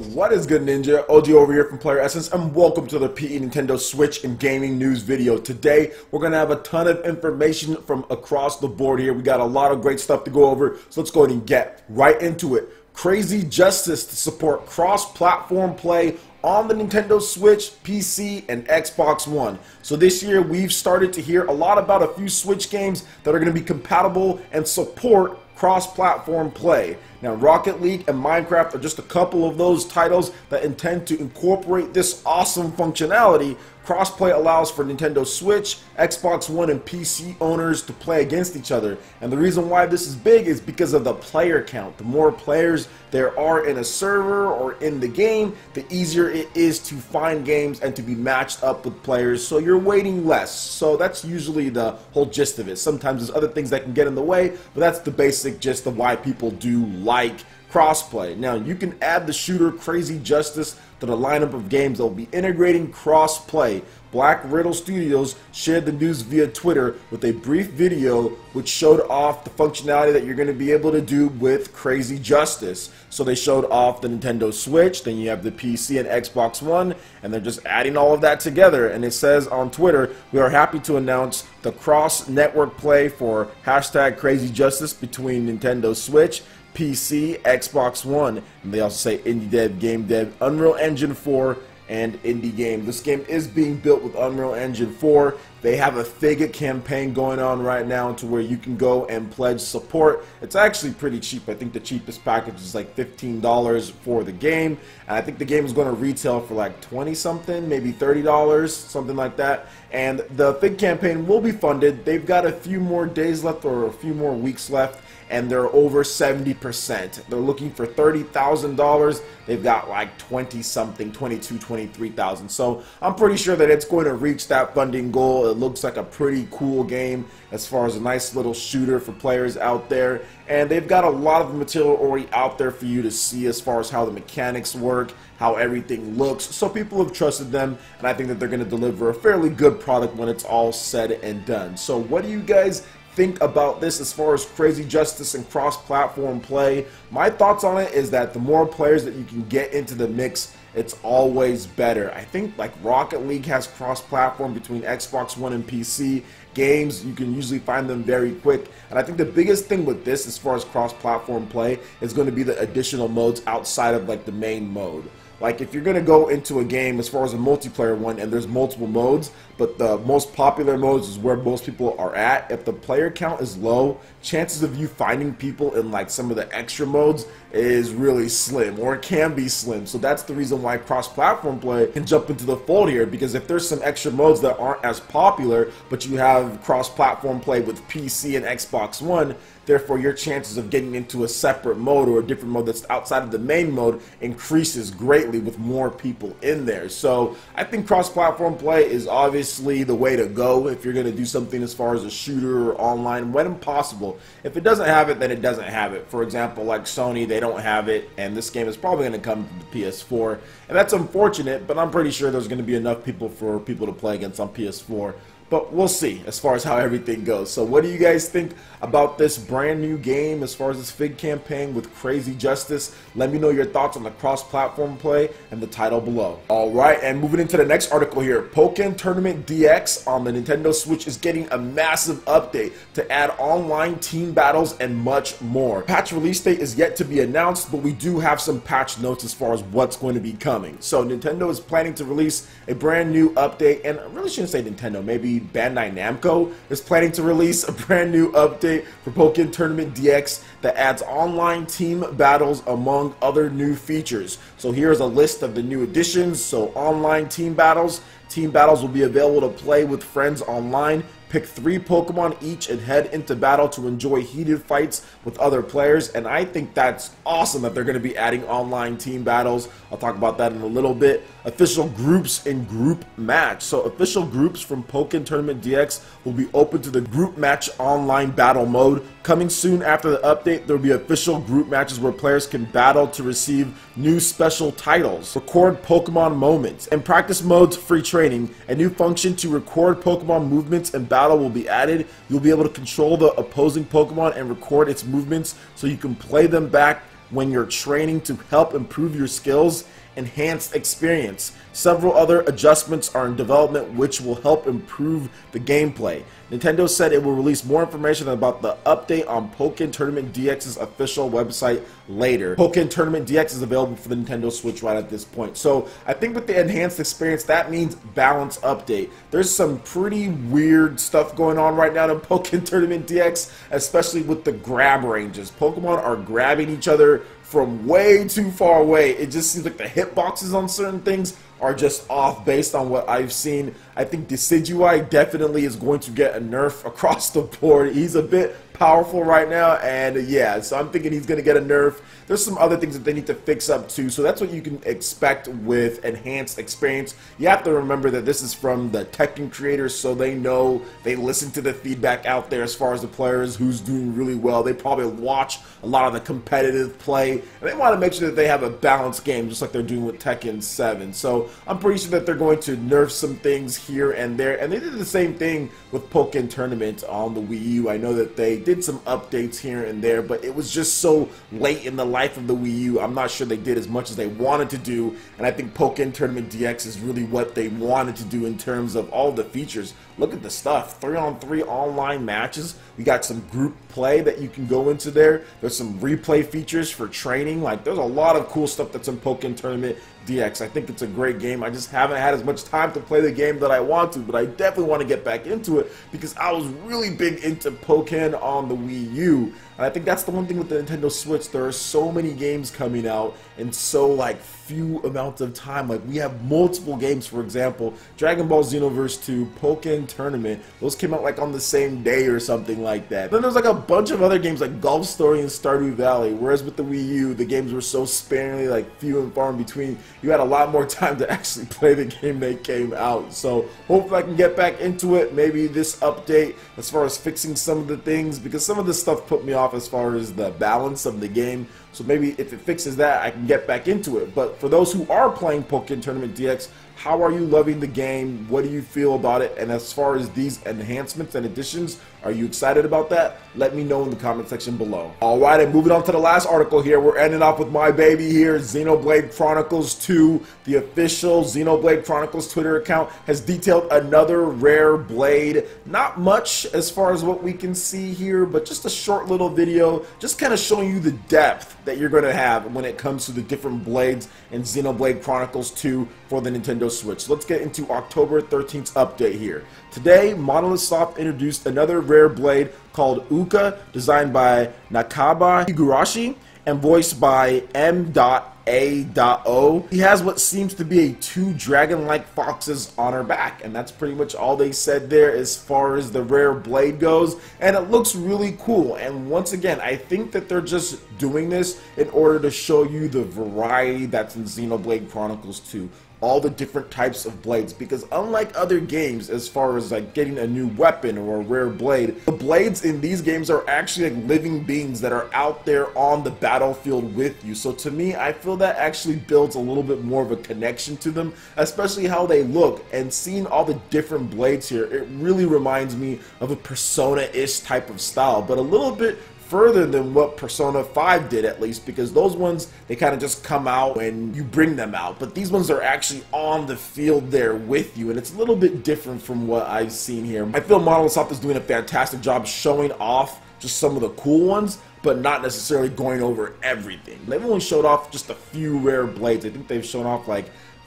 What is good, Ninja? OG over here from PlayerEssence, and welcome to the PE Nintendo Switch and gaming news video. Today, we're going to have a ton of information from across the board here. We got a lot of great stuff to go over, so let's go ahead and get right into it. Crazy justice to support cross-platform play on the Nintendo Switch, PC, and Xbox One. So this year, we've started to hear a lot about a few Switch games that are going to be compatible and support cross-platform play. Now, Rocket League and Minecraft are just a couple of those titles that intend to incorporate this awesome functionality. Crossplay allows for Nintendo Switch, Xbox One, and PC owners to play against each other. And the reason why this is big is because of the player count. The more players there are in a server or in the game, the easier it is to find games and to be matched up with players, so you're waiting less. So that's usually the whole gist of it. Sometimes there's other things that can get in the way, but that's the basic gist of why people do like crossplay. Now, you can add the shooter Crazy Justice to the lineup of games that will be integrating cross-play. Black Riddle Studios shared the news via Twitter with a brief video which showed off the functionality that you're going to be able to do with Crazy Justice. So they showed off the Nintendo Switch, then you have the PC and Xbox One, and they're just adding all of that together. And it says on Twitter, "We are happy to announce the cross-network play for hashtag Crazy Justice between Nintendo Switch, PC, Xbox One," and they also say indie dev, game dev, Unreal Engine 4, and indie game. This game is being built with Unreal Engine 4. They have a Figure campaign going on right now to where you can go and pledge support. It's actually pretty cheap. I think the cheapest package is like $15 for the game. And I think the game is going to retail for like 20 something, maybe $30, something like that. And the Fig campaign will be funded. They've got a few more days left or a few more weeks left, and they're over 70%. They're looking for $30,000. They've got like 20 something, 22, 23,000. So I'm pretty sure that it's going to reach that funding goal. It looks like a pretty cool game as far as a nice little shooter for players out there. And they've got a lot of material already out there for you to see as far as how the mechanics work, how everything looks. So people have trusted them, and I think that they're going to deliver a fairly good product when it's all said and done. So what do you guys think about this as far as Crazy Justice and cross-platform play? My thoughts on it is that the more players that you can get into the mix, it's always better. I think like Rocket League has cross-platform between Xbox One and PC games. You can usually find them very quick, and I think the biggest thing with this as far as cross-platform play is going to be the additional modes outside of like the main mode. Like if you're going to go into a game as far as a multiplayer one and there's multiple modes, but the most popular modes is where most people are at, if the player count is low, chances of you finding people in like some of the extra modes is really slim, or it can be slim. So that's the reason why cross-platform play can jump into the fold here, because if there's some extra modes that aren't as popular, but you have cross-platform play with PC and Xbox One, therefore your chances of getting into a separate mode or a different mode that's outside of the main mode increases greatly with more people in there. So I think cross-platform play is obviously the way to go if you're going to do something as far as a shooter or online when possible. If it doesn't have it, then it doesn't have it. For example, like Sony, they don't have it, and this game is probably going to come to the PS4, and that's unfortunate, but I'm pretty sure there's going to be enough people for people to play against on PS4. But we'll see as far as how everything goes. So what do you guys think about this brand new game as far as this Fig campaign with Crazy Justice? Let me know your thoughts on the cross-platform play and the title below. Alright, and moving into the next article here. Pokken Tournament DX on the Nintendo Switch is getting a massive update to add online team battles and much more. Patch release date is yet to be announced, but we do have some patch notes as far as what's going to be coming. So Nintendo is planning to release a brand new update, and I really shouldn't say Nintendo, maybe Bandai Namco is planning to release a brand new update for Pokken Tournament DX that adds online team battles among other new features. So here's a list of the new additions. So online team battles. Team battles will be available to play with friends online. Pick 3 Pokemon each and head into battle to enjoy heated fights with other players, and I think that's awesome that they're going to be adding online team battles. I'll talk about that in a little bit. Official groups and group match. So official groups from Pokken Tournament DX will be open to the group match online battle mode. Coming soon after the update, there will be official group matches where players can battle to receive new special titles, record Pokemon moments, and practice modes free training. A new function to record Pokemon movements and battle will be added. You'll be able to control the opposing Pokemon and record its movements so you can play them back when you're training to help improve your skills, enhanced experience. Several other adjustments are in development which will help improve the gameplay. Nintendo said it will release more information about the update on Pokken Tournament DX's official website later. Pokken Tournament DX is available for the Nintendo Switch right at this point. So I think with the enhanced experience, that means balance update. There's some pretty weird stuff going on right now in Pokken Tournament DX, especially with the grab ranges. Pokemon are grabbing each other from way too far away. It just seems like the hitboxes on certain things are just off based on what I've seen. I think Decidueye definitely is going to get a nerf across the board. He's a bit powerful right now, and yeah, so I'm thinking he's going to get a nerf. There's some other things that they need to fix up too, so that's what you can expect with enhanced experience. You have to remember that this is from the Tekken creators, so they know, they listen to the feedback out there as far as the players, who's doing really well. They probably watch a lot of the competitive play, and they want to make sure that they have a balanced game, just like they're doing with Tekken 7. So I'm pretty sure that they're going to nerf some things here and there, and they did the same thing with Pokken Tournament on the Wii U. I know that they did some updates here and there, but it was just so late in the life of the Wii U. I'm not sure they did as much as they wanted to do, and I think Pokken Tournament DX is really what they wanted to do in terms of all the features. Look at the stuff, 3-on-3 online matches. We got some group play that you can go into there. There's some replay features for training. Like, there's a lot of cool stuff that's in Pokken Tournament DX. I think it's a great game. I just haven't had as much time to play the game that I want to, but I definitely want to get back into it because I was really big into Pokken on the Wii U. And I think that's the one thing with the Nintendo Switch. There are so many games coming out in so like few amounts of time. Like, we have multiple games, for example, Dragon Ball Xenoverse 2, Pokken Tournament. Those came out like on the same day or something like that. Then there's like a bunch of other games like Golf Story and Stardew Valley, whereas with the Wii U, the games were so sparingly like few and far in between. You had a lot more time to actually play the game they came out. So hopefully I can get back into it. Maybe this update as far as fixing some of the things, because some of this stuff put me off as far as the balance of the game. So maybe if it fixes that, I can get back into it. But for those who are playing Pokken Tournament DX, how are you loving the game? What do you feel about it? And as far as these enhancements and additions, are you excited about that? Let me know in the comment section below. Alright, and moving on to the last article here, we're ending off with my baby here, Xenoblade Chronicles 2. The official Xenoblade Chronicles Twitter account has detailed another rare blade. Not much as far as what we can see here, but just a short little video, just kind of showing you the depth that you're going to have when it comes to the different blades in Xenoblade Chronicles 2 for the Nintendo Switch. Let's get into October 13th's update here. Today, Monolith Soft introduced another rare blade called Uka, designed by Nakaba Higurashi and voiced by M.A.O. He has what seems to be two dragon-like foxes on her back, and that's pretty much all they said there as far as the rare blade goes, and it looks really cool. And once again, I think that they're just doing this in order to show you the variety that's in Xenoblade Chronicles 2. All the different types of blades, because unlike other games as far as like getting a new weapon or a rare blade, the blades in these games are actually like living beings that are out there on the battlefield with you. So to me, I feel that actually builds a little bit more of a connection to them, especially how they look. And seeing all the different blades here, it really reminds me of a Persona-ish type of style, but a little bit further than what Persona 5 did, at least, because those ones, they kind of just come out when you bring them out, but these ones are actually on the field there with you, and it's a little bit different from what I've seen here. I feel Monolith Soft is doing a fantastic job showing off just some of the cool ones, but not necessarily going over everything. They've only showed off just a few rare blades. I think they've shown off like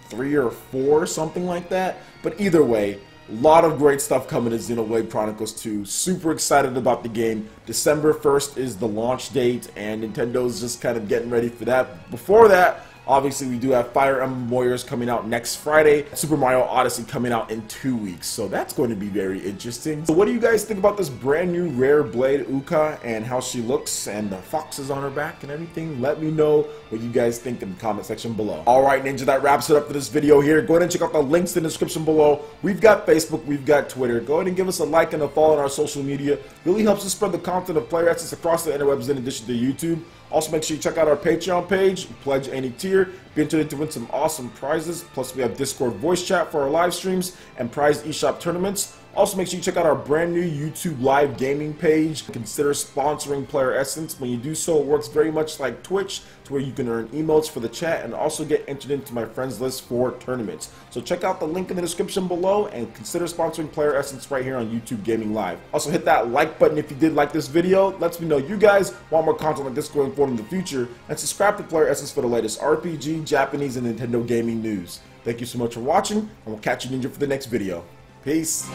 3 or 4, something like that, but either way, a lot of great stuff coming to Xenoblade Chronicles 2. Super excited about the game. December 1st is the launch date, and Nintendo's just kind of getting ready for that. Before that, obviously, we do have Fire Emblem Warriors coming out next Friday, Super Mario Odyssey coming out in 2 weeks, so that's going to be very interesting. So what do you guys think about this brand new rare blade, Uka, and how she looks, and the foxes on her back and everything? Let me know what you guys think in the comment section below. Alright, Ninja, that wraps it up for this video here. Go ahead and check out the links in the description below. We've got Facebook, we've got Twitter. Go ahead and give us a like and a follow on our social media. Really helps us spread the content of PlayerEssence across the interwebs in addition to YouTube. Also, make sure you check out our Patreon page, pledge any tier, be entered to win some awesome prizes. Plus, we have Discord voice chat for our live streams and prize eShop tournaments. Also, make sure you check out our brand new YouTube live gaming page. Consider sponsoring PlayerEssence. When you do so, it works very much like Twitch, to where you can earn emotes for the chat and also get entered into my friends list for tournaments. So check out the link in the description below and consider sponsoring PlayerEssence right here on YouTube Gaming Live. Also, hit that like button if you did like this video. Lets me know you guys want more content like this going forward in the future, and subscribe to PlayerEssence for the latest RPG, Japanese, and Nintendo gaming news. Thank you so much for watching, and we'll catch you ninja for the next video. Peace.